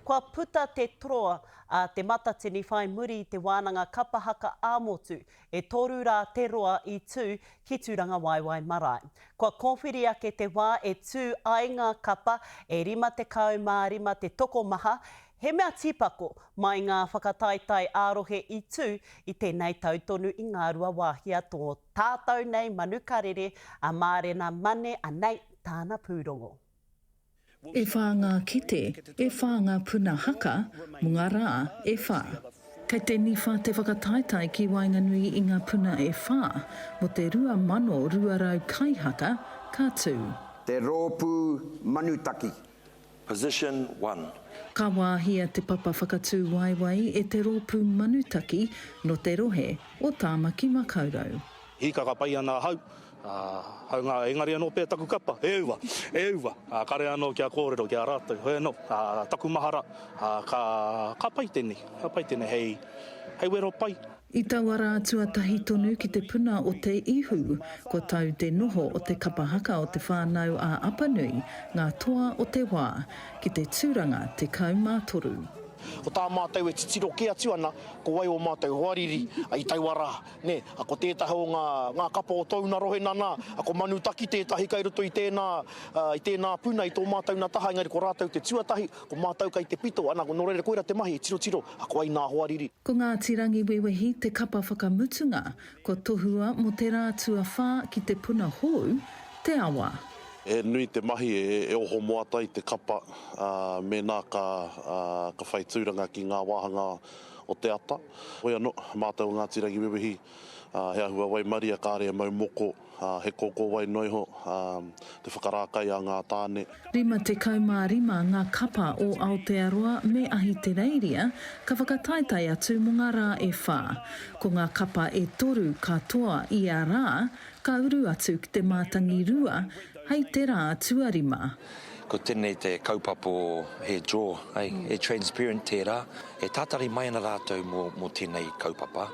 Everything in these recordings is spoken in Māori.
Kua puta te toroa te matatini whai muri i te wānanga kapahaka āmotu e toru rā te roa i tū ki tūranga Waewae Marae. Kua kōwhiri ake te wā e tū ai ngā kapa e 55 te tokomaha, he mea tīpako mai ngā whakataetai ārohe i tū i tēnei tautonu i ngā rua wāhia tō tātou nei manukarere a Mārena Mane anei tāna pūrongo. E whāngā kite, e whāngā puna haka, munga rā e whā. Kei te niwha te whakataetai ki Wainganui i ngā puna e whā, mo te 2,200 kaihaka ka tū. Te rōpū manutaki. Position 1. Ka wāhia te papa whakatū waiwai e te rōpū manutaki no te rohe o Tāmaki Makaurau. Hika ka pai ana hau, hau ngā engari anō pēr taku kapa, e uwa, kare anō kia kōrero, kia rātou, hoi anō, taku mahara, ka pai tēnei, hei wero pai. I tauara tuatahi tonu ki te puna o te ihu, ko tau te noho o te kapahaka o te whānau a Apanui, ngā toa o te wā, ki te tūranga te kaumātoru. O tā mātou e titiro ke atu ana, ko wai o mātou hoariri i tauara. Ko tētahi o ngā kapa o tauna rohe nana, ko manutaki tētahi kai roto i tēnā puna i tō mātou nā taha, engari ko rātou te tuatahi, ko mātou kai te pito, ana ko norere koera te mahi, tiro, ko wai nā hoariri. Ko ngā tirangi wewehi te kapa whakamutunga, ko tohua mo te rātua whā ki te puna hou, te awa. E nui te mahi e oho moata i te kapa me nā ka whaitūranga ki ngā wāhanga o te ata. Hoi anō, mātou ngā tirangi wewehi, he ahua wai maria kāre mau moko, he koko wai noiho, te whakarākai a ngā tāne. 55 ngā kapa o Aotearoa me ahi te reiria, ka whakataetai atu mo ngā rā e whā. Ko ngā kapa e toru katoa i a rā, ka uru atu ki te mātangi rua, hei te rā tuarima. Ko tēnei te kaupapa he draw, e transparent te rā, e tātari mai ana rātou mō tēnei kaupapa.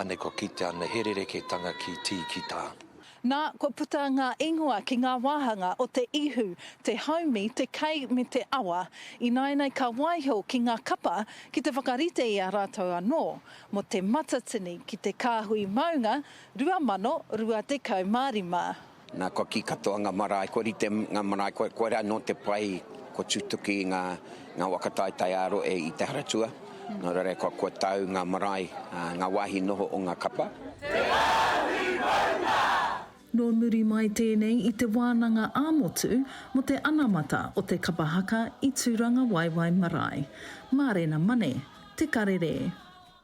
Ane ko kite ana herere ke tanga ki tī ki tā. Nā, ko puta ngā ingoa ki ngā wāhanga o te ihu, te haumi, te kei me te awa, i nainei ka waiho ki ngā kapa ki te whakarite i a rātou anō, mo te matatini ki te kāhui maunga, 2,250. Nā ko ki katoa ngā marae, ko rite ngā marae, ko rea no te pai, ko tutuki ngā wakataetai aro e i te haratua. Nō rere ko tau ngā marae, ngā wāhi noho o ngā kapa. Nō muri mai tēnei i te wānanga āmotu mo te anamata o te kapahaka i tūranga Waewae Marae. Mārena Mane, te karere.